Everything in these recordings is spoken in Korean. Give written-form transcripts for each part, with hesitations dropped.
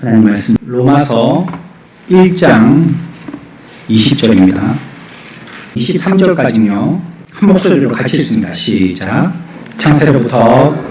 하나님 말씀 로마서 1장 20절입니다. 23절까지는요. 한 목소리로 같이 읽습니다. 시작. 창세로부터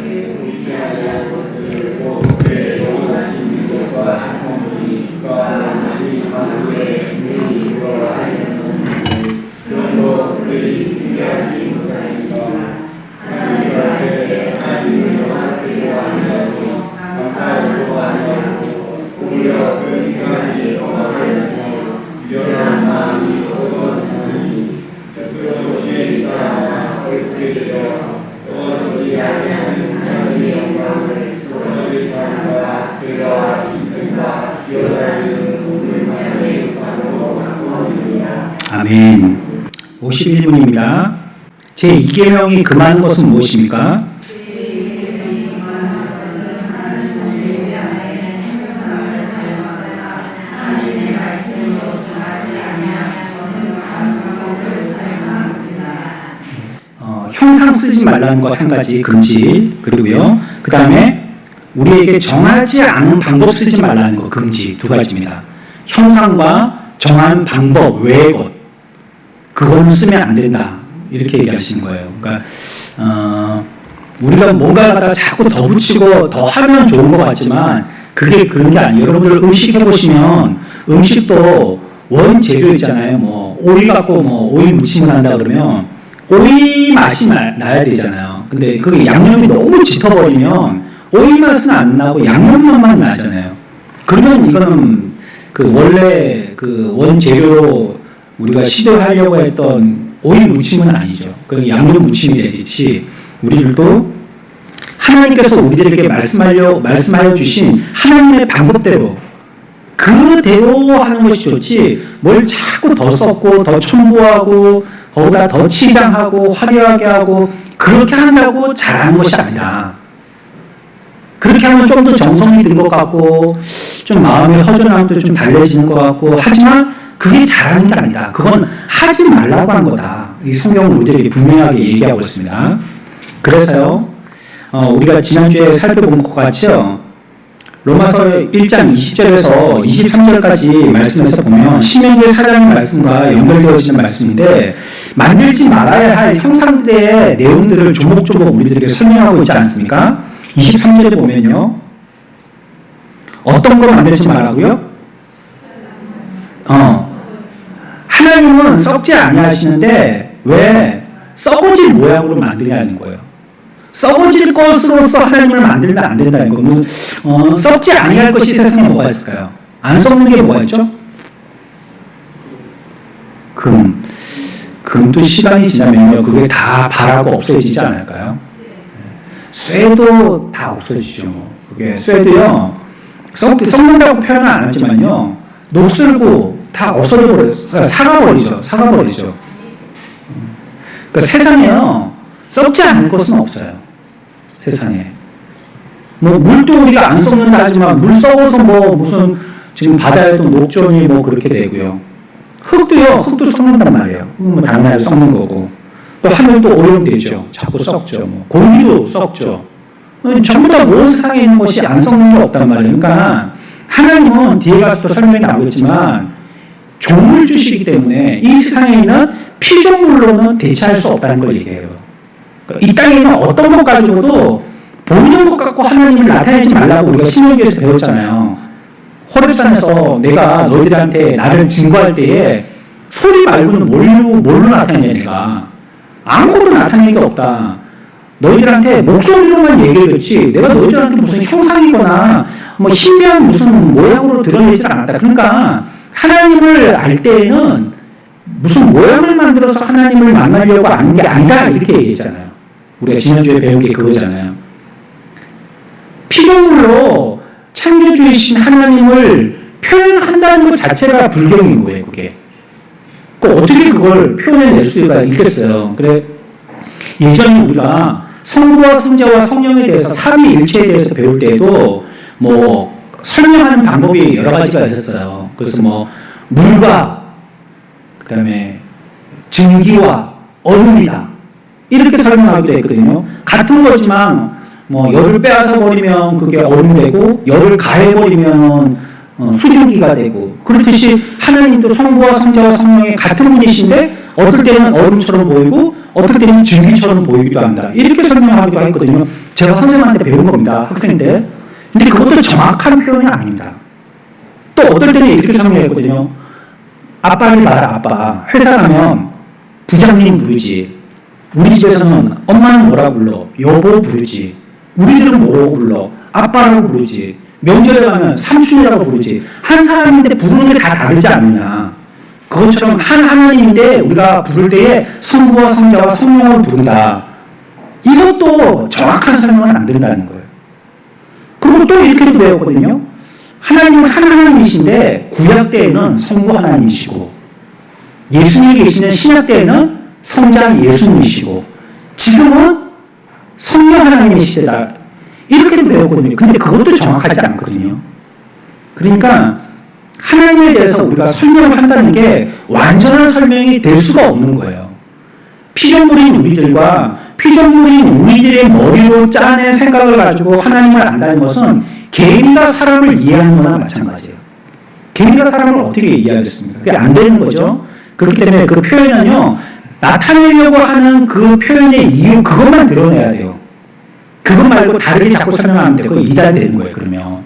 아멘. 51분입니다. 제2계명이 금하는 것은 무엇입니까? 형상 쓰지 말라는 것 한 가지 금지, 그리고요. 그 다음에 우리에게 정하지 않은 방법 쓰지 말라는 것 금지, 두 가지입니다. 형상과 정한 방법 외의 것, 그거는 쓰면 안 된다, 이렇게 얘기하시는 거예요. 그러니까 우리가 뭔가 갖다가 자꾸 더 붙이고 더 하면 좋은 것 같지만 그게 그런 게 아니에요. 여러분들 음식 해보시면 음식도 원재료 있잖아요. 뭐 오이 갖고 뭐 오이 무침을 한다 그러면 오이 맛이 나야 되잖아요. 근데 그게 양념이 너무 짙어버리면 오이 맛은 안 나고 양념 맛만 나잖아요. 그러면 이거는 그 원래 그 원재료로 우리가 시도하려고 했던 오이 무침은 아니죠. 그 양념 무침이 되듯이 우리들도 하나님께서 우리들에게 말씀하여 주신 하나님의 방법대로 그대로 하는 것이 좋지, 뭘 자꾸 더 섞고 더 첨부하고 거기다 더 치장하고 화려하게 하고 그렇게 한다고 잘하는 것이 아니다. 그렇게 하면 좀 더 정성이 든 것 같고 좀 마음의 허전함도 좀 달래지는 것 같고, 하지만 그게 잘하는 게 아니다. 그건 하지 말라고 한 거다. 이 성경은 우리들에게 분명하게 얘기하고 있습니다. 그래서요, 우리가 지난주에 살펴본 것 같죠? 로마서 1장 20절에서 23절까지 말씀에서 보면 신명기의 4장의 말씀과 연결되어지는 말씀인데, 만들지 말아야 할 형상들의 내용들을 조목조목 우리들에게 설명하고 있지 않습니까? 23절에 보면요, 어떤 걸 만들지 말라고요? 하나님은 썩지 아니하시는데 왜 썩어질 모양으로 만드냐는 거예요. 썩어질 것으로서 하나님을 만들면 안 된다는 거예요. 썩지 아니할 것이 세상에 뭐가 있을까요? 안 썩는 게 뭐가 있죠? 금도 시간이 지나면요, 그게 다 발하고 없어지지 않을까요? 쇠도 다 없어지죠. 그게 쇠도요, 썩는다고 표현은 안 하지만요, 녹슬고 다 없어져버려요. 사가버리죠. 그러니까 세상에요, 썩지 않을 것은 없어요. 세상에. 뭐 물도 우리가 안 썩는다 하지만 물 썩어서 뭐 무슨 지금 바다에도 녹존이 뭐 그렇게 되고요. 흙도 썩는단 말이에요. 뭐 당연하게 썩는 거고. 또 하늘도 오염되죠. 자꾸 썩죠. 뭐 공기도 썩죠. 전부 다 모든 세상에 있는 것이 안 썩는 게 없단 말이에요. 그러니까 하나님은 뒤에 가서 또 설명이 나오겠지만 종물주시기 때문에 이 세상에 있는 피조물로는 대체할 수 없다는 걸 얘기해요. 이 땅에 있는 어떤 것 가지고도 보이는 것 갖고 하나님을 나타내지 말라고 우리가 신명기에서 배웠잖아요. 호렙산에서 내가 너희들한테 나를 증거할 때에 소리 말고는 뭘로 나타내냐, 내가 아무것도 나타내는 게 없다. 너희들한테 목소리로만 얘기해줬지 내가 너희들한테 무슨 형상이거나 뭐 신비한 무슨 모양으로 드러내지 않았다. 그러니까 하나님을 알 때에는 무슨 모양을 만들어서 하나님을 만나려고 하는 게 아니다, 이렇게 얘기했잖아요. 우리가 지난주에 배운 게 그거잖아요. 피조물로 창조주이신 하나님을 표현한다는 것 자체가 불경인 거예요. 그게 어떻게 그걸 표현해낼 수가 있겠어요. 그래, 예전에 우리가 성부와 성자와 성령에 대해서 삼위일체에 대해서 배울 때에도 뭐 설명하는 방법이 여러 가지가 있었어요. 그래서 뭐 물과 그 다음에 증기와 얼음이다, 이렇게 설명하기도 했거든요. 같은 거지만 뭐 열을 빼앗아 버리면 그게 얼음이 되고 열을 가해 버리면 수증기가 되고, 그렇듯이 하나님도 성부와 성자와 성령의 같은 분이신데 어떨 때는 얼음처럼 보이고 어떨 때는 증기처럼 보이기도 한다. 이렇게 설명하기도 했거든요. 제가 선생님한테 배운 겁니다. 학생 때. 근데 그것도 정확한 표현이 아닙니다. 또 어떨 때는 이렇게 설명했거든요. 아빠를 봐라, 아빠. 회사 가면 부장님 부르지. 우리 집에서는 엄마는 뭐라고 불러? 여보 부르지. 우리들은 뭐라고 불러? 아빠라고 부르지. 명절에 가면 삼촌이라고 부르지. 한 사람인데 부르는 게 다 다르지 않느냐. 그것처럼 한 하나님인데 우리가 부를 때에 성부와 성자와 성령을 부른다. 이것도 정확한 설명은 안 된다는 거예요. 그리고 또 이렇게도 배웠거든요. 하나님은 한 하나님이신데 구약 때에는 성부 하나님이시고 예수님이 계시는 신약 때에는 성자 예수님이시고 지금은 성령 하나님의 시대다. 이렇게도 배웠거든요. 근데 그것도 정확하지 않거든요. 그러니까 하나님에 대해서 우리가 설명을 한다는 게 완전한 설명이 될 수가 없는 거예요. 피조물인 우리들과 피조물인 우리들의 머리로 짜낸 생각을 가지고 하나님을 안다는 것은 개미가 사람을 이해하는 거나 마찬가지예요. 개미가 사람을 어떻게 이해하겠습니까? 그게 안 되는 거죠. 그렇기 때문에 그 표현은요, 나타내려고 하는 그 표현의 이유, 그것만 드러내야 돼요. 그것 말고 다르게 자꾸 설명하면 돼. 그거 이단이 되는 거예요, 그러면.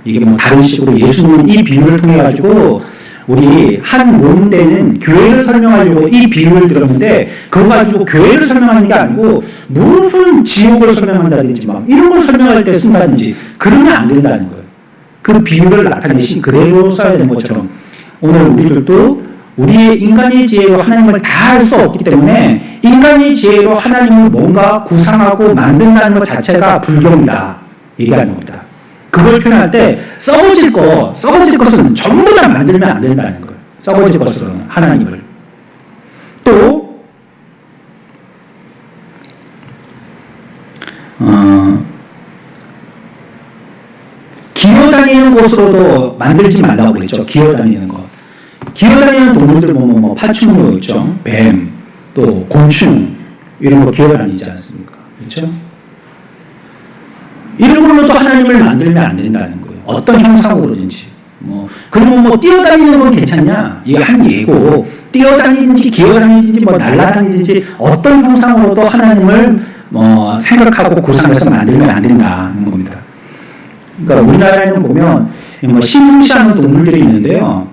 이게 뭐 다른 식으로 예수님은 이 비유를 통해가지고 우리 한 몸되는 교회를 설명하려고 이 비유를 들었는데 그거 가지고 교회를 설명하는 게 아니고 무슨 지옥을 설명한다든지 막 이런 걸 설명할 때 쓴다든지 그러면 안 된다는 거예요. 그 비유를 나타내신 그대로 써야 되는 것처럼 오늘 우리들도 우리의 인간의 지혜로 하나님을 다 할 수 없기 때문에 인간의 지혜로 하나님을 뭔가 구상하고 만든다는 것 자체가 불교입니다. 얘기하는 겁니다. 그걸 표현할 때 썩어질 것은 전부 다 만들면 안 된다는 거예요. 썩어질 것은 하나님을. 또 기어다니는 곳으로도 만들지 말라고 그랬죠. 기어다니는 것. 기어다니는 동물들 보면 뭐 파충류 있죠. 뱀, 또 곤충 이런 거 기어다니지 않습니까? 그렇죠? 이런 걸로도 하나님을 만들면 안 된다는 거예요. 어떤 형상으로든지. 그러면 뭐 뛰어다니는 건 괜찮냐? 이게 한 예고 뛰어다니든지 기어다니든지 뭐 날아다니든지 어떤 형상으로도 하나님을 생각하고 구상해서 만들면 안 된다는 겁니다. 그러니까 우리나라에는 보면 뭐 신성시하는 동물들이 있는데요.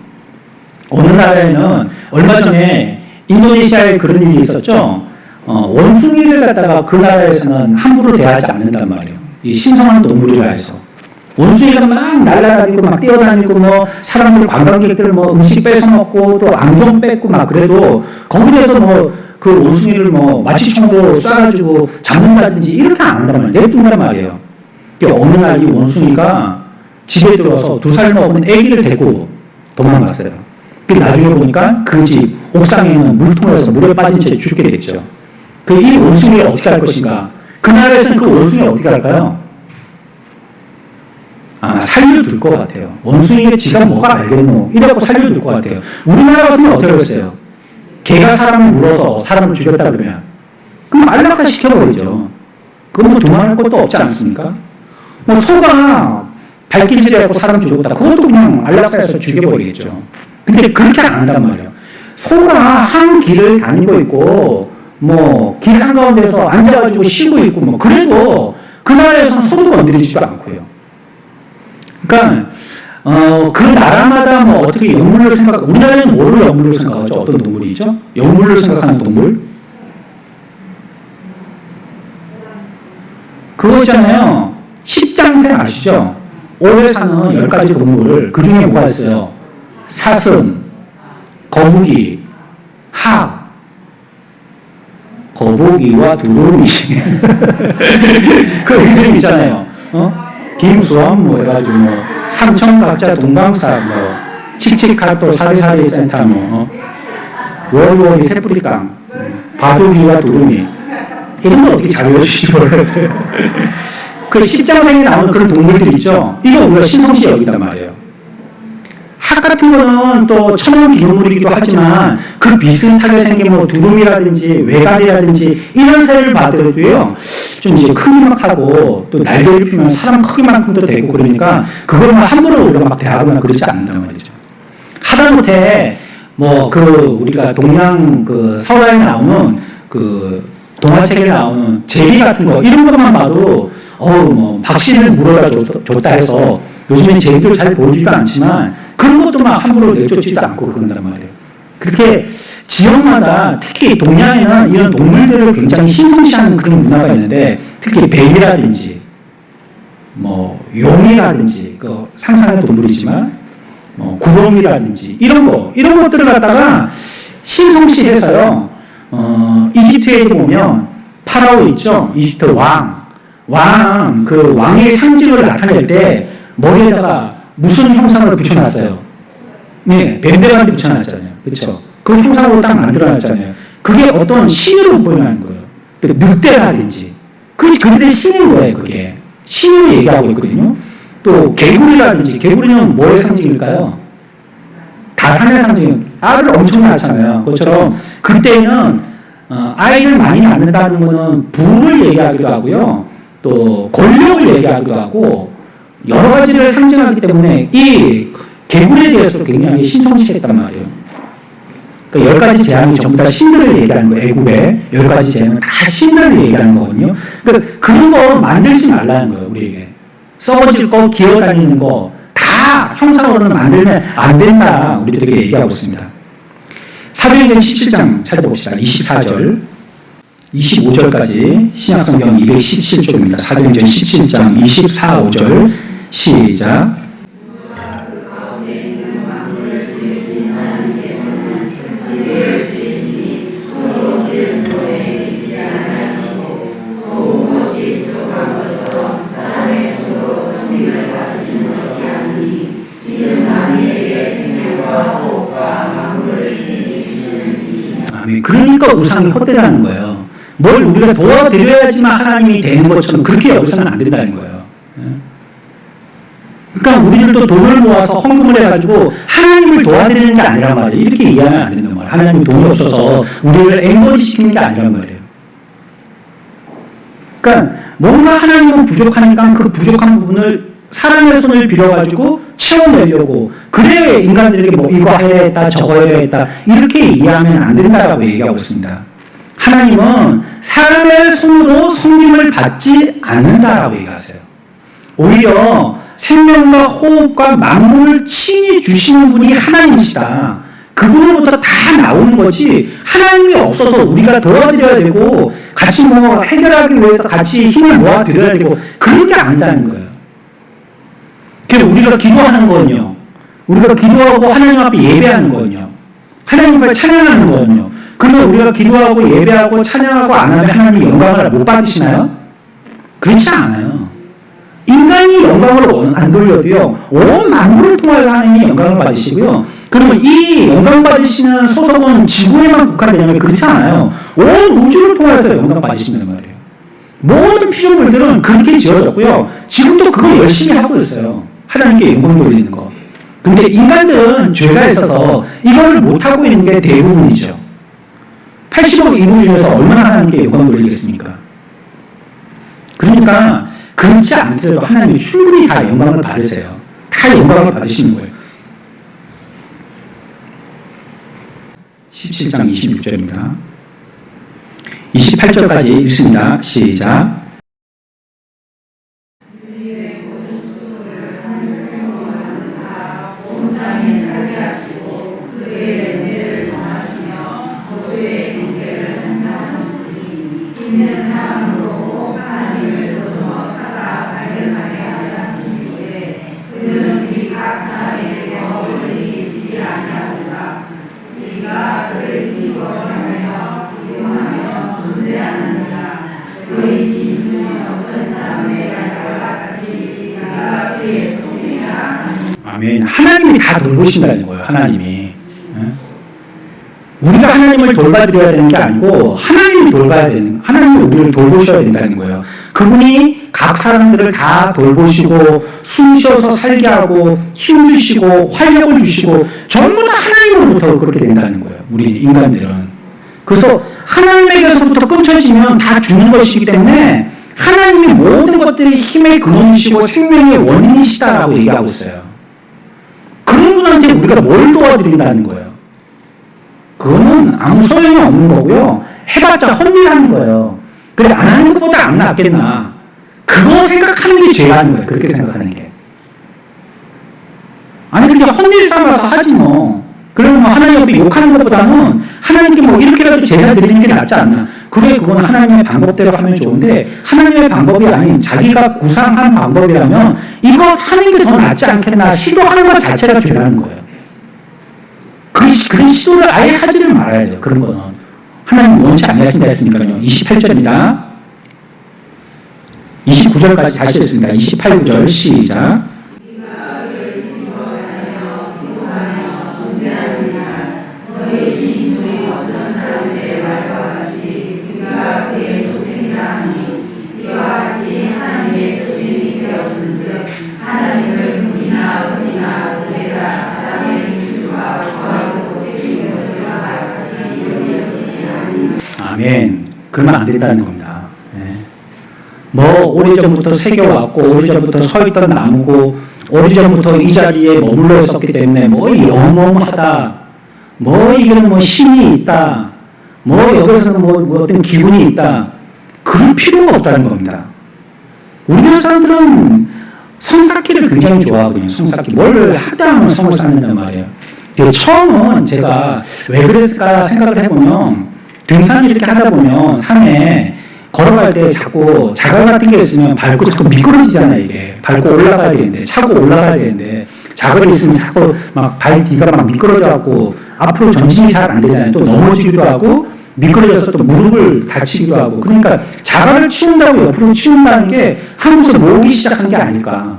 어느 나라에는 얼마 전에 인도네시아에 그런 일이 있었죠. 원숭이를 갖다가 그 나라에서는 함부로 대하지 않는단 말이에요. 이 신성한 동물이라 해서. 원숭이가 막 날아다니고 막 뛰어다니고 뭐 사람들 관광객들 뭐 음식 뺏어 먹고 또 안경 뺏고 막 그래도 거기에서 뭐 그 원숭이를 뭐 마취총으로 쏴가지고 잡는다든지 이렇게 안 한단 말이에요. 냅둔단 말이에요. 어느 날 이 원숭이가 집에 들어서 2살 먹은 아기를 데리고 도망갔어요. 나중에 보니까 그 집 옥상에 있는 물통에서 물에 빠진 채 죽게 됐죠. 이 원숭이를 어떻게 할 것인가? 그 나라에서는 그 원숭이를 어떻게 할까요? 살려둘 것 같아요. 원숭이가 지가 뭐가 알겠노? 이래갖고 살려둘 것 같아요. 우리나라 같으면 어떻게 하겠어요? 개가 사람을 물어서 사람을 죽였다 그러면 그럼 안락사 시켜버리죠. 그건 뭐 두말할 것도 없지 않습니까? 뭐 소가 발길질해갖고 사람 죽였다. 그것도 그냥 안락사에서 죽여버리겠죠. 근데 그렇게 안 한단 말이에요. 소가 한 길을 다니고 있고 뭐 길 한가운데서 앉아가지고 쉬고 있고 뭐 그래도 그 나라에서는 소도 건드리지도 않고요. 그러니까 그 나라마다 뭐 어떻게 영물을 우리나라에는 뭐를 영물로 생각하죠? 어떤 동물이 있죠? 영물로 생각하는 동물? 그거 있잖아요. 십장생 아시죠? 오래 사는 10가지 동물, 그 중에 뭐가 있어요? 사슴, 거북이, 하, 거북이와 두루미. 그 이름 있잖아요. 김수원 뭐 해가지고 뭐 삼천각자 동방사 뭐 칙칙하또 사리사리 센터 뭐 월월이 새뿌리깡 바둑이와 두루미 이런 거 어떻게 잘 외워주실지 모르겠어요. 그 십장생에 나오는 그런 동물들 있죠. 이거 우리가 신성시 여긴단 말이에요. 학 같은 거는 또 천연 기념물이기도 하지만 그 비슷하게 생긴 뭐 두루미라든지 외갈이라든지 이런 새를 봐도요. 좀 이제 크기막하고 또 날개를 피면 사람 크기만큼도 되고 그러니까 그걸 막 함부로 우리가 막 대하거나 그러지 않는단 말이죠. 하다못해 뭐 우리가 동양 설화에 나오는 동화책에 나오는 제비 같은 거 이런 것만 봐도 뭐 박씨를 물어다 줬다 해서 요즘엔 제비도 잘 보여주지도 않지만 그런 것도 막 함부로 내쫓지도 않고 그런단 말이에요. 그렇게 지역마다 특히 동양에는 이런 동물들을 굉장히 신성시하는 그런 문화가 있는데 특히 뱀이라든지 뭐 용이라든지 상상의 동물이지만 구렁이라든지 이런 것들을 갖다가 신성시해서요. 이집트에도 보면 파라오 있죠. 이집트 왕의 상징을 나타낼 때 머리에다가 무슨 형상을 붙여놨어요? 네, 뱀대가리 붙여놨잖아요. 그렇죠? 그 형상으로 딱 만들어놨잖아요. 그게 어떤 신으로 보여하는 거예요. 늑대라든지. 그게 신인 거예요. 그게 신을 얘기하고 있거든요. 또 개구리라든지 개구리는 뭐의 상징일까요? 다산의 상징. 알을 엄청 낳잖아요. 그것처럼 그때는 아이를 많이 낳는다는 거는 부를 얘기하기도 하고요. 또 권력을 얘기하기도 하고 여러 가지를 상징하기 때문에 이 개구리에 대해서 굉장히 신성시했단 말이에요. 그러니까 10가지 재앙이 전부 다 신들을 얘기하는 거예요. 애국의 10가지 재앙은 다 신들을 얘기하는 거거든요. 그러니까 그런 거 만들지 말라는 거예요. 우리에게. 썩어질 거, 기어다니는 거 다 형상으로는 만들면 안 된다. 우리들에게 얘기하고 있습니다. 사도행전 17장 찾아봅시다. 24절, 25절까지 신약성경 217쪽입니다. 사도행전 17장 24, 5절 시작. 그러니까 우상이 헛되다는 거예요. 뭘 우리가 도와드려야지만 하나님이 되는 것처럼 그렇게 여기서는 안 된다는 거예요. 그러니까 우리들도 돈을 모아서 헌금을 해가지고 하나님을 도와드리는 게 아니란 말이에요. 이렇게 이해하면 안 된단 말이에요. 하나님이 돈이 없어서 우리를 앵벌이 시키는 게 아니란 말이에요. 그러니까 뭔가 하나님은 부족하니까 그 부족한 부분을 사람의 손을 빌어가지고 채워내려고 그래 인간들에게 뭐 이거 해야겠다 저거 해야겠다 이렇게 이해하면 안 된다라고 얘기하고 있습니다. 하나님은 사람의 손으로 섬김을 받지 않는다라고 얘기하세요. 오히려 생명과 호흡과 만물을 친히 주시는 분이 하나님이시다. 그분으로부터 다 나오는 거지 하나님이 없어서 우리가 도와드려야 되고 같이 뭐 해결하기 위해서 같이 힘을 모아드려야 되고 그런 게 아니다는 거예요. 그래서 우리가 기도하는 거는요. 우리가 기도하고 하나님 앞에 예배하는 거는요. 하나님 앞에 찬양하는 거는요. 그러면 우리가 기도하고 예배하고 찬양하고 안 하면 하나님이 영광을 못 받으시나요? 그렇지 않아요. 인간이 영광을 안 돌려도요. 온 만물을 통해서 하나님이 영광을 받으시고요. 그러면 이 영광 받으시는 소속은 지구에만 국한되냐면 그렇지 않아요. 온 우주를 통해서 영광 받으신단 말이에요. 모든 피조물들은 그렇게 지어졌고요. 지금도 그걸 열심히 하고 있어요. 하나님께 영광 돌리는 거. 근데 인간들은 죄가 있어서 이걸 못하고 있는 게 대부분이죠. 80억 인구 중에서 얼마나 하나님께 영광 돌리겠습니까? 그러니까 그렇지 않더라도 하나님이 충분히 다 영광을 받으세요. 다 영광을 받으시는 거예요. 17장 26절입니다. 28절까지 읽습니다. 시작. 아멘. 하나님이 다 돌보신다는 거예요. 하나님이. 우리가 하나님을 돌봐드려야 되는 게 아니고 하나님이 돌봐야 되는, 하나님이 우리를 돌보셔야 된다는 거예요. 그분이 각 사람들을 다 돌보시고 숨쉬어서 살게 하고 힘 주시고 활력을 주시고 전부 다 하나님으로부터 그렇게 된다는 거예요. 우리 인간들은. 그래서 하나님에게서부터 끊쳐지면 다 죽는 것이기 때문에 하나님이 모든 것들의 힘의 근원이시고 생명의 원인이시다라고 얘기하고 있어요. 그런 분한테 우리가 뭘 도와드린다는 거예요? 그거는 아무 소용이 없는 거고요. 해봤자 헛일하는 거예요. 그래, 안 하는 것보다 안 낫겠나. 그거 생각하는 게 죄라는 거예요. 그렇게 생각하는 게. 아니, 그게 헛일 삼아서 하지 뭐. 그러면 뭐 하나님 앞에 욕하는 것보다는 하나님께 뭐 이렇게라도 제사 드리는 게 낫지 않나. 그래, 그건 하나님의 방법대로 하면 좋은데, 하나님의 방법이 아닌 자기가 구상한 방법이라면 이거 하는 게 더 낫지 않겠나. 시도하는 것 자체가 죄라는 거예요. 그런 시도를 아예 하지를 말아야 돼요. 그런 거는. 하나님 원치 않으신다 했으니까요. 28절입니다. 29절까지 다시 했습니다. 28절 시작. 아멘. 그러면 안 되겠다는 겁니다. 네. 뭐 오래전부터 새겨왔고 오래전부터 서있던 나무고 오래전부터 이 자리에 머물러 있었기 때문에 뭐 영험하다, 뭐 이건 뭐 힘이 있다, 뭐 여기서는 뭐 어떤 기운이 있다, 그럴 필요가 없다는 겁니다. 우리나라 사람들은 성 쌓기를 굉장히 좋아하거든요. 성 쌓기. 뭘 하다 하면 성을 쌓는단 말이에요. 처음은 제가 왜 그랬을까 생각을 해보면, 등산을 이렇게 하다 보면 산에 걸어갈 때 자꾸 자갈 같은 게 있으면 밟고 자꾸 미끄러지잖아요. 이게 밟고 올라가야 되는데, 차고 올라가야 되는데, 자갈이 있으면 자꾸 막 발 뒤가 막 미끄러져갖고 앞으로 전진이 잘 안 되잖아요. 또 넘어지기도 하고 미끄러져서 또 무릎을 다치기도 하고. 그러니까 자갈을 치운다고 옆으로 치운다는 게 한국에서 모으기 시작한 게 아닐까.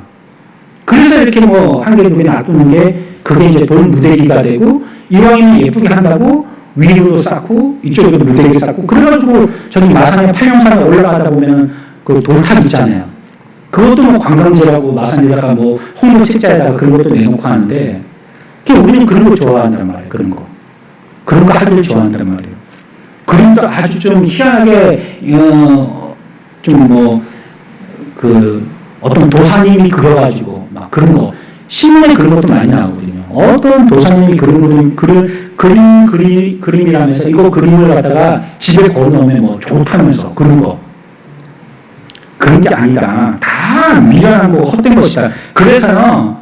그래서 이렇게 뭐 한 개 두 개 놔두는 게 그게 이제 돌 무대기가 되고, 이왕이면 예쁘게 한다고 위로 쌓고 이쪽에도 무대기 쌓고, 그래가지고 저기 마산에 팔룡산에 올라가다 보면 그 돌탑 있잖아요. 그것도 뭐 관광지라고 마산에다가 뭐 홍보 책자에다가 그런 것도 내놓고 하는데, 우리는 그런 거 좋아한단 말이에요. 그런 거 하기를 좋아한단 말이에요. 그림도 아주 좀 희한하게 좀 뭐 그 어떤 도사님이 그려가지고 막 그런 거 신문에 그런 것도 많이 나오거든요. 어떤 도사님이 그런 그림이라면서 이거 그림을 갖다가 집에 걸어놓으면 뭐 좋다면서 그런 거. 그런 게 아니다. 다 미련한 거 헛된 것이다. 그래서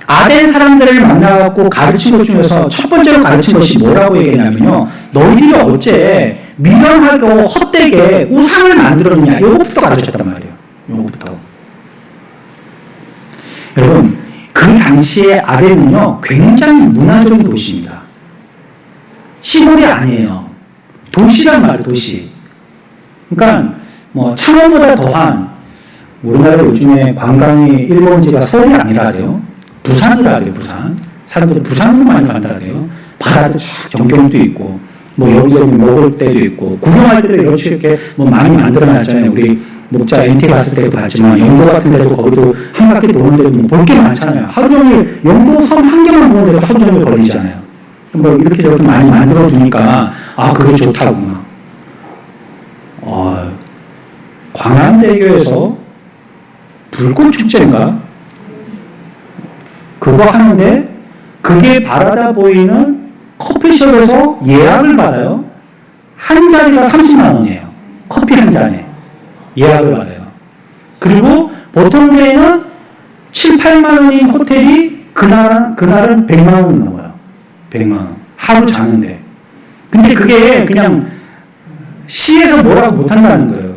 아덴 사람들을 만나갖고 가르친 것 중에서 첫 번째로 가르친 것이 뭐라고 얘기했냐면요. 너희들이 어째 미련하고 헛되게 우상을 만들었느냐. 이것부터 가르쳤단 말이에요. 이것부터. 여러분, 그 당시에 아덴은요, 굉장히 문화적인 도시입니다. 시골이 아니에요. 도시란 말이에요, 도시. 그러니까, 뭐, 창원보다 더한, 우리나라 요즘에 관광이 일본지가 서울이 아니라 그래요. 부산이라 그래요, 부산. 사람들이 부산으로 많이 간다 그래요. 바다도 쫙 전경도 있고, 뭐, 여기저기 먹을 때도 있고, 구경할 때도 이렇게 뭐 많이 만들어놨잖아요. 우리 목자 NT 갔을 때도 봤지만, 영도 같은 데도 거기도 한 바퀴 도는데도 뭐 볼 게 많잖아요. 하루 종일 영도 섬 한 개만 보는데도 하루 종일 걸리잖아요. 뭐 이렇게 저렇게 많이 만들어 두니까, 아, 그게 좋다구나. 광안대교에서 불꽃 축제인가? 그거 하는데, 그게 바라다 보이는 커피숍에서 예약을 받아요. 한 잔이가 30만 원이에요. 커피 한 잔에. 예약을 받아요. 그리고 보통 데에는 7, 8만 원인 호텔이 그날은 100만 원 넘어요. 100만 원. 하루 자는데. 근데 그게 그냥 시에서 뭐라고 못한다는 거예요.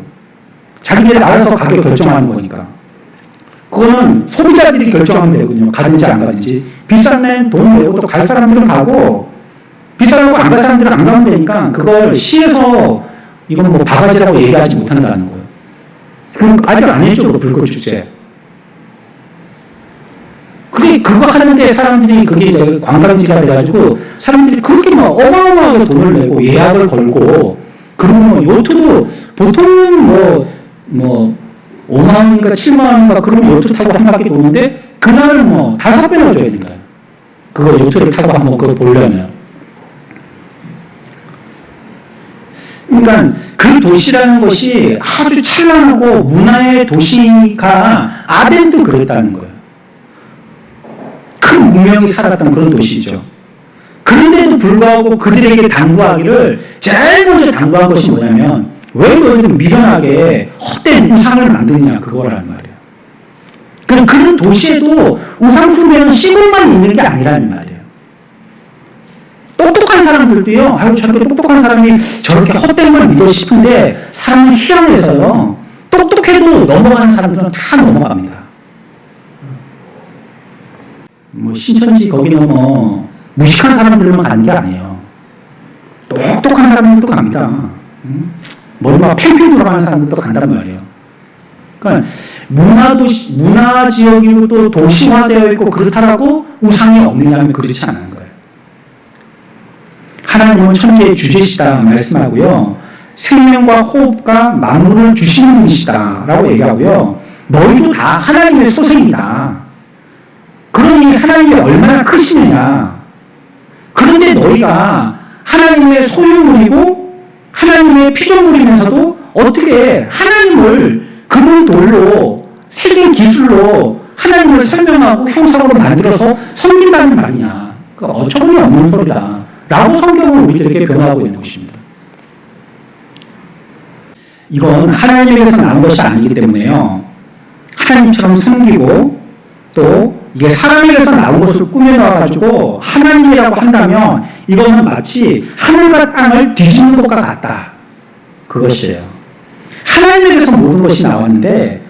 자기들이 알아서 가격 결정하는 거니까. 그거는 소비자들이 결정하면 되거든요. 가든지 안 가든지. 비싼 데는 돈 내고 또 갈 사람들은 가고, 비싸고 안 갈 사람들은 안 가면 되니까 그걸 시에서 이건 뭐 바가지라고 얘기하지 못한다는 거예요. 그럼 아직 안 했죠, 그 불꽃축제. 그거 하는데 사람들이 그게 이제 관광지가 돼가지고 사람들이 그렇게 막 어마어마하게 돈을 내고 예약을 걸고, 그리고 뭐 요트도 보통은 뭐 5만 원인가 7만 원인가 그러면 요트 타고 한 바퀴 도는데, 그날은 뭐 5배나 줘야 되는 거예요. 그거 요트를 타고 한번 그거 보려면. 그러니까 그 그 도시라는 것이 아주 찬란하고 문화의 도시가 아덴도 그랬다는 거예요. 큰 문명이 살았던 그런 도시죠. 그런데도 불구하고 그들에게 당부하기를 제일 먼저 당부한 것이 뭐냐면 왜 너희들 미련하게 헛된 우상을 만드냐 그거라는 말이에요. 그런 도시에도 우상 숭배는 시골만 있는 게 아니라는 말이에요. 똑똑한 사람들도요, 아유, 저렇게 똑똑한 사람이 저렇게 헛된 걸 믿어 싶은데 사람은 희한해서요, 똑똑해도 넘어가는 사람들은 다 넘어갑니다. 뭐, 신천지 거기는 뭐, 무식한 사람들만 가는 게 아니에요. 똑똑한 사람들도 갑니다. 머리가 팽팽 돌아가는 사람들도 간단 말이에요. 그러니까, 문화 지역이고 또 도시화되어 있고 그렇다라고 우상이 없느냐면 그렇지 않은 거예요. 하나님은 천지의 주제시다 말씀하고요. 생명과 호흡과 만물을 주시는 분이시다 라고 얘기하고요. 너희도 다 하나님의 소생이다. 그러니 하나님이 얼마나 크시느냐. 그런데 너희가 하나님의 소유물이고 하나님의 피조물이면서도 어떻게 하나님을 금은 돌로 새긴 기술로 하나님을 설명하고 형상으로 만들어서 섬긴다는 말이냐. 그 어처구니 없는 소리다. 라고 성경은 우리들에게 변화하고 있는 것입니다. 이건 하나님에게서 나온 것이 아니기 때문에요. 하나님처럼 섬기고 또 이게 사람에게서 나온 것을 꾸며넣어가지고 하나님이라고 한다면 이거는 마치 하늘과 땅을 뒤집는 것과 같다. 그것이에요. 하나님에게서 모든 것이 나왔는데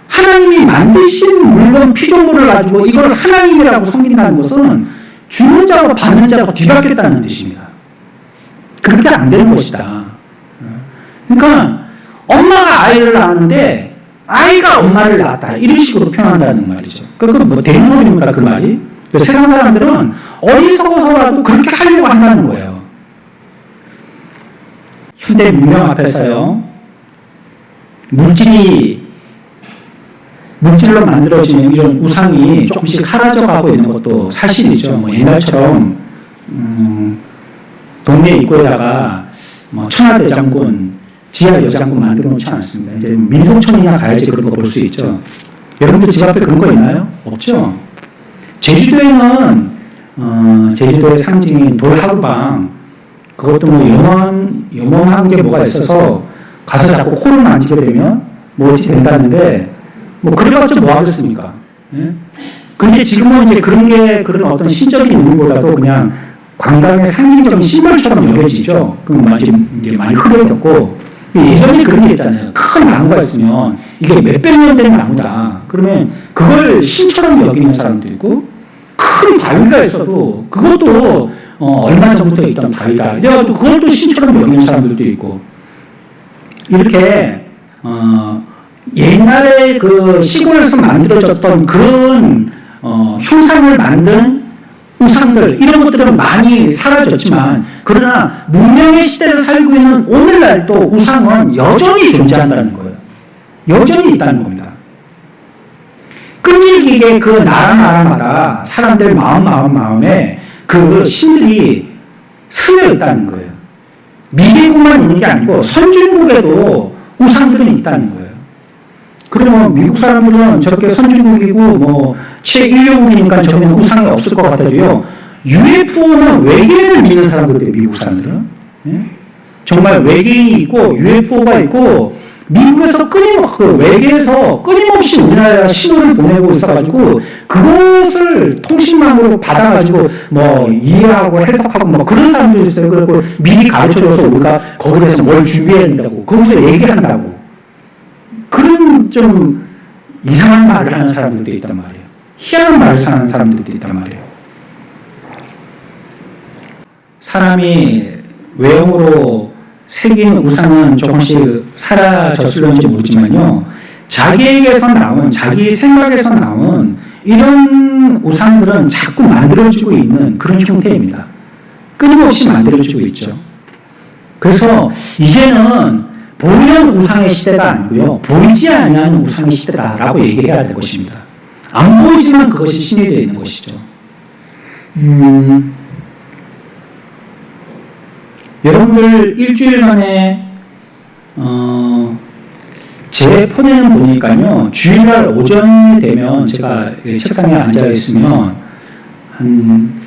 하나님이 만드신 물건 피조물을 가지고 이걸 하나님이라고 섬긴다는 것은 주는 자와 받는 자가 뒤바뀌었다는 뜻입니다. 그렇게 안 되는 것이다. 그러니까 엄마가 아이를 낳았는데 아이가 엄마를 낳았다. 이런 식으로 표현한다는 말이죠. 그건 뭐 되는 소리입니까 그 말이? 세상 사람들은 어리석어서라도 그렇게 하려고 한다는 거예요. 현대 문명 앞에서요. 물질로 만들어지는 이런 우상이 조금씩 사라져가고 있는 것도 사실이죠. 뭐 옛날처럼 동네 입구에다가 뭐 천하대장군, 지하여장군 만들어 놓지 않았습니다. 이제 민속촌이나 가야지 그런 거 볼 수 있죠. 여러분들 집 앞에 그런 거 있나요? 없죠? 제주도에는 제주도의 상징인 돌하루방, 그것도 뭐 영원한 게 뭐가 있어서 가서 자꾸 코를 만지게 되면 뭐 어찌 된다는데 뭐 그래봤자 뭐 하겠습니까? 예? 근데 지금은 이제 그런 어떤 신적인 의미보다도 그냥 관광의 상징적인 심벌처럼 여겨지죠. 그럼 이제 많이 흐려졌고 예전에 그런 게 있잖아요. 큰 나무가 있으면 이게 몇백 년 된 나무다. 그러면 그걸 신처럼 여기는 사람도 있고 큰 바위가 있어도 그것도 얼마 전부터 있던 바위다. 그래가지고 그걸 또 신처럼 여기는 사람들도 있고 이렇게 옛날에 그 시골에서 만들어졌던 그런 형상을 만든 우상들 이런 것들은 많이 사라졌지만 그러나 문명의 시대를 살고 있는 오늘날도 우상은 여전히 존재한다는 거예요. 여전히 있다는 겁니다. 끈질기게 그 나라마다 사람들 마음에 그 신들이 스며 있다는 거예요. 미국만 있는 게 아니고 선진국에도 우상들은 있다는 거예요. 그러면 미국 사람들은 저렇게 선진국이고 뭐 최일류국이니까 저기는 우상이 없을 것 같아도요. UFO는 외계인을 믿는 사람들이에요. 미국 사람들은. 예? 정말 외계인이 있고 UFO가 있고 미국에서 외계에서 끊임없이 우리나라 신호를 보내고 있어가지고 그것을 통신망으로 받아가지고 뭐 이해하고 해석하고 뭐 그런 사람들이 있어요. 그리고 미리 가르쳐줘서 우리가 거기에 대해서 뭘 준비해야 된다고 거기서 얘기한다고 그런 좀 이상한 말을 하는 사람들도 있단 말이에요. 희한한 말을 하는 사람들도 있단 말이에요. 사람이 외형으로 새긴 우상은 조금씩 사라졌을런지 모르지만요. 자기에게서 나온, 자기 생각에서 나온 이런 우상들은 자꾸 만들어지고 있는 그런 형태입니다. 끊임없이 만들어지고 있죠. 그래서 이제는 보이는 우상의 시대가 아니고요. 보이지 않는 우상의 시대다라고 얘기해야 될 것입니다. 안 보이지만 그것이 신이 되어 있는 것이죠. 여러분들 일주일 만에 제 폰에는 보니까요, 주일날 오전이 되면 제가 책상에 앉아 있으면 한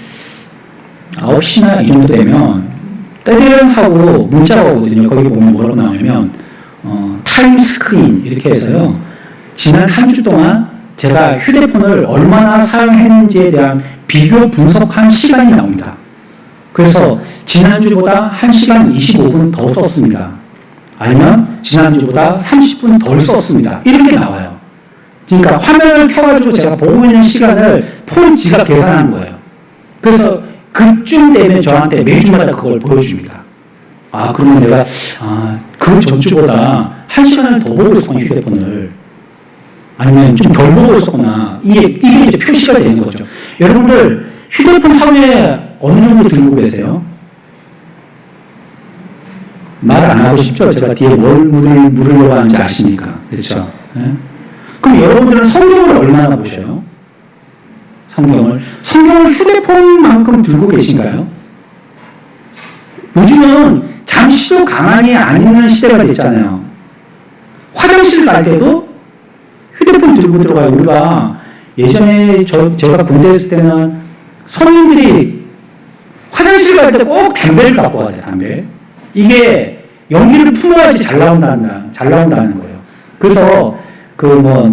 9시나 이 정도 되면 떼르릉 하고 문자가 오거든요. 거기 보면 뭐라고 나오냐면 타임 스크린 이렇게 해서요, 지난 한 주 동안 제가 휴대폰을 얼마나 사용했는지에 대한 비교 분석한 시간이 나옵니다. 그래서 지난주보다 1시간 25분 더 썼습니다. 아니면 지난주보다 30분 덜 썼습니다. 이렇게 나와요. 그러니까 화면을 켜가지고 제가 보고 있는 시간을 폰 지가 계산한 거예요. 그래서 그쯤 되면 저한테 매주마다 그걸 보여줍니다. 아, 그러면 내가 그 전주보다 1시간을 더 보고 있었구나, 휴대폰을. 아니면 좀 덜 보고 있었구나. 이게 이제 표시가 되는 거죠. 여러분들 휴대폰 하루에 어느 정도 들고 계세요? 말 안 하고 싶죠? 제가 뒤에 뭘 물으려고 하는지 아시니까. 그렇죠? 네? 그럼 여러분들은 성경을 얼마나 보셔요? 성경을 휴대폰만큼 들고 계신가요? 요즘은 잠시도 가만히 안 있는 시대가 됐잖아요. 화장실 갈 때도 휴대폰 들고 들어가요. 우리가 예전에 제가 군대 있을 때는 성인들이 화장실 갈 때 꼭 담배를 갖고 가야 돼요. 담배. 이게 연기를 품어야지 잘 나온다는 거예요. 그래서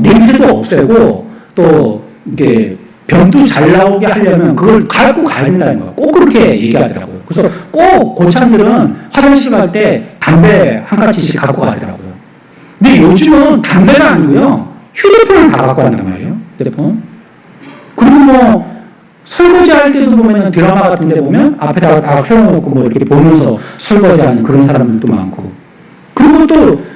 냄새도 없애고 또 이게 변도 잘 나오게 하려면 그걸 갖고 가야 된다는 거예요. 꼭 그렇게 얘기하더라고요. 그래서 꼭 고참들은 화장실 갈 때 담배 한 가지씩 갖고 가더라고요. 근데 요즘은 담배가 아니고요, 휴대폰을 다 갖고 간단 말이에요. 휴대폰. 그리고 설거지할 때도 보면 드라마 같은 데 보면 앞에다가 다 세워놓고 이렇게 보면서 설거지하는 그런 사람들도 많고. 그리고 또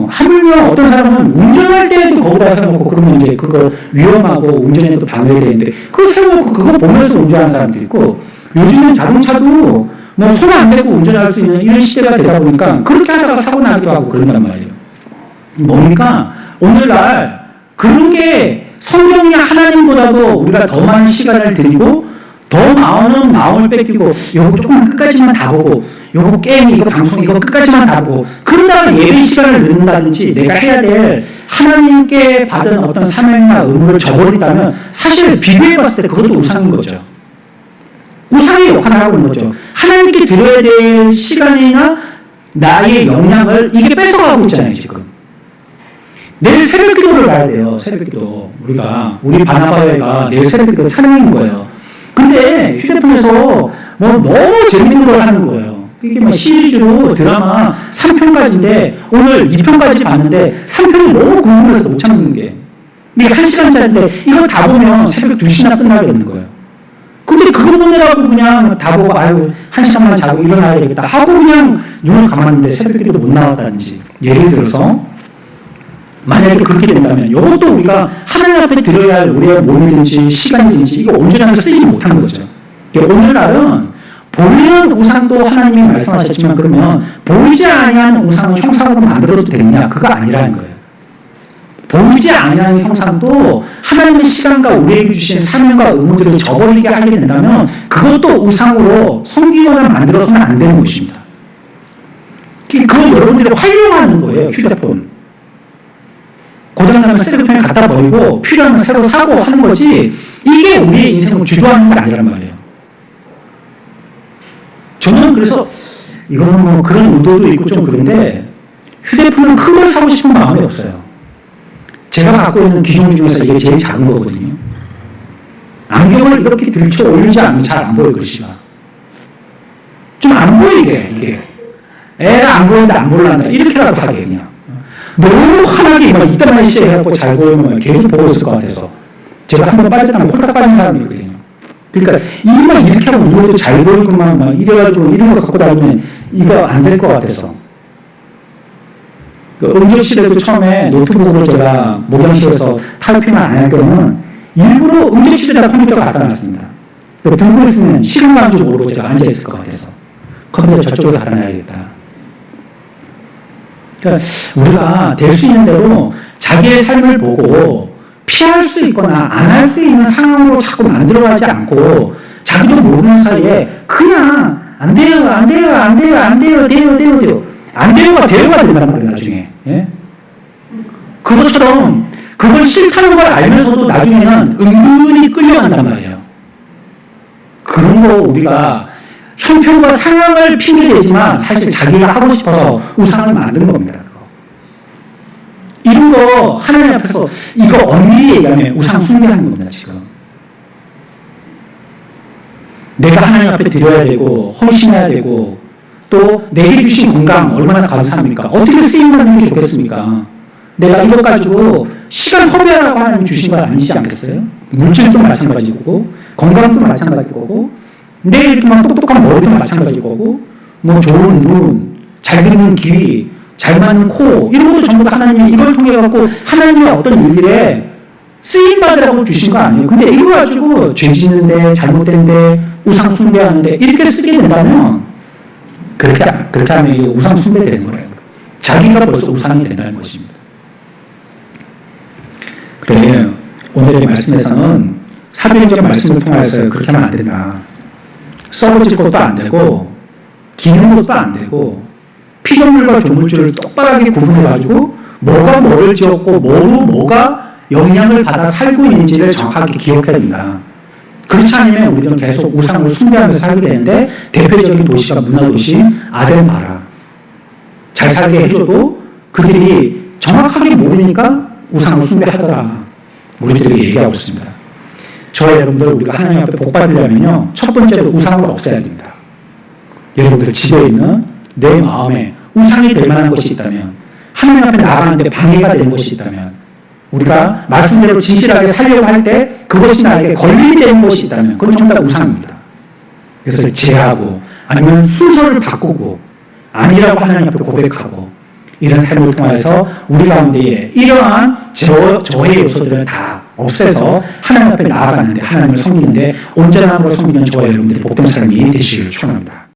하물며 어떤 사람은 운전할 때도 거기다 세워놓고, 그러면 이제 그거 위험하고 운전에도 방해되는데 그거 세워놓고 그거 보면서 운전하는 사람도 있고, 요즘은 자동차도 손 안 대고 운전할 수 있는 이런 시대가 되다 보니까 그렇게 하다가 사고 나기도 하고 그런단 말이에요. 뭡니까? 오늘날 그런 게 성경이 하나님보다도 우리가 더 많은 시간을 드리고 더 많은 마음을 뺏기고, 요거 조금 끝까지만 다 보고, 요거 게임, 이거 방송, 이거 끝까지만 다 보고, 그러다가 예배 시간을 늦는다든지 내가 해야 될 하나님께 받은 어떤 사명이나 의무를 저버린다면 사실 비교해 봤을 때 그것도 우상인 거죠. 우상의 역할을 하고 있는 거죠. 하나님께 드려야 될 시간이나 나의 역량을 이게 뺏어가고 있잖아요, 지금. 내일 새벽 기도를 가야 돼요. 새벽 기도. 우리 바나바회가 내일 새벽 기도 찬양인 거예요. 근데 휴대폰에서 너무 재밌는 걸 하는 거예요. 이게 시리즈로 드라마 3편까지인데 오늘 2편까지 봤는데 3편이 너무 궁금해서 못 참는 게. 이게 1시간짜리인데 이거 다 보면 새벽 2시나 끝나겠는 거예요. 근데 그거 보느라고 그냥 다 보고 1시간만 자고 일어나야 되겠다 하고 그냥 눈을 감았는데 새벽 기도 못 나왔다든지. 예를 들어서 만약에 그렇게 된다면 이것도 우리가 하나님 앞에 드려야 할 우리의 몸이든지 시간이든지 이거 온전하게 쓰지 못하는 거죠. 오늘날은 보이는 우상도 하나님이 말씀하셨지만, 그러면 보이지 아니하는 우상을 형상으로 만들어도 되느냐? 그거 아니라는 거예요. 보이지 아니하는 형상도 하나님의 시간과 우리에게 주신 사명과 의무들을 저버리게 하게 된다면 그것도 우상으로 섬기거나 만들어서는 안 되는 것입니다. 그건 여러분들이 활용하는 거예요. 휴대폰. 고장나면 쓰레기통에 갖다 버리고 필요하면 새로 사고 하는 거지, 이게 우리의 인생을 주도하는 게 아니란 말이에요. 저는 그래서 이거는 그런 의도도 있고 좀 그런데, 휴대폰은 큰 걸 사고 싶은 마음이 없어요. 제가 갖고 있는 기종 중에서 이게 제일 작은 거거든요. 안경을 이렇게 들쳐 올리지 않으면 잘 안 보여요, 글씨가. 좀 안 보이게, 이게. 애가 안 보이는데 안 보려한다. 이렇게라도 하게, 그냥. 너무 환하게 이따만 시해갖고 잘 보이면 계속 보고 있을 것 같아서. 제가 한번 빠졌다면 홀딱 빠진 사람이거든요. 그러니까 이만 이렇게 하고 누워도 잘 보이고만 이래가지고 이런 거 갖고 다니면 이거 안 될 것 같아서. 응접실에도 처음에 노트북을 제가 목양실에서 타이핑을 안 할 때는 일부러 응접실에다 컴퓨터 갖다 놨습니다. 들고 있으면 시간 가는 줄 모르고 제가 앉아있을 것 같아서 컴퓨터 저쪽에 갖다 놔야겠다. 그러니까 우리가 될 수 있는 대로 자기의 삶을 보고 피할 수 있거나 안 할 수 있는 상황으로 자꾸 만들어가지 않고, 자기도 모르는 사이에 그냥 안 돼요. 안 되고가 되고가 된단 말이에요, 나중에. 예? 그것처럼 그걸 싫다는 걸 알면서도 나중에는 은근히 끌려간단 말이에요. 그런 거 우리가 형편과 상황을 핑계대지만 사실 자기가 하고 싶어서 우상을 만드는 겁니다. 그거. 이런 거 하나님 앞에서 이거 엄밀히 얘기하면 우상 숭배하는 겁니다. 지금. 내가 하나님 앞에 드려야 되고 헌신해야 되고 또 내게 주신 건강 얼마나 감사합니까? 어떻게 쓰임받는 게 좋겠습니까? 내가 이것 가지고 시간 허비하라고 하나님 주신 건 아니지 않겠어요? 물질도 마찬가지고 건강도 마찬가지고 내 이렇게 막 똑똑한 머리도 마찬가지고 뭐 좋은 눈, 잘 듣는 귀, 잘 맞는 코 이런 것도 전부 다 하나님이 이걸 통해 갖고 하나님의 어떤 일에 쓰임 받으라고 주신 거 아니에요. 근데 이거 가지고 죄 짓는데 잘못된데 우상 숭배하는데 이렇게 쓰게 된다면 그렇게 하면 이게 우상 숭배되는 거예요. 자기가 벌써 우상이 된다는 것입니다. 그래 오늘의 말씀에서는 사도행전 말씀을 통해서 그렇게 하면 안 된다. 썩어질 것도 안 되고 기는 것도 안 되고 피조물과 조물주를 똑바르게 구분해가지고 뭐가 뭐를 지었고 뭐로 뭐가 영향을 받아 살고 있는지를 정확하게 기억해야 된다. 그렇지 않으면 우리는 계속 우상을 숭배하면서 살게 되는데 대표적인 도시가 문화도시인 아덴바라. 잘 살게 해줘도 그들이 정확하게 모르니까 우상을 숭배하더라. 우리들에게 얘기하고 있습니다. 저와 여러분들 우리가 하나님 앞에 복 받으려면요. 첫 번째로 우상을 없애야 됩니다. 여러분들 집에 있는 내 마음에 우상이 될 만한 것이 있다면 하나님 앞에 나아가는데 방해가 되는 것이 있다면 우리가 말씀대로 진실하게 살려고 할 때 그것이 나에게 걸림이 되는 것이 있다면 그건 전부 다 우상입니다. 그래서 제하고 아니면 순서를 바꾸고 아니라고 하나님 앞에 고백하고 이런 삶을 통해서 우리 가운데에 이러한 저의 요소들을 다 없애서 하나님 앞에 나아가는데 하나님을 섬기는데 온전한 걸 섬기는 저와 여러분들이 복된 삶이 되시길 축원합니다.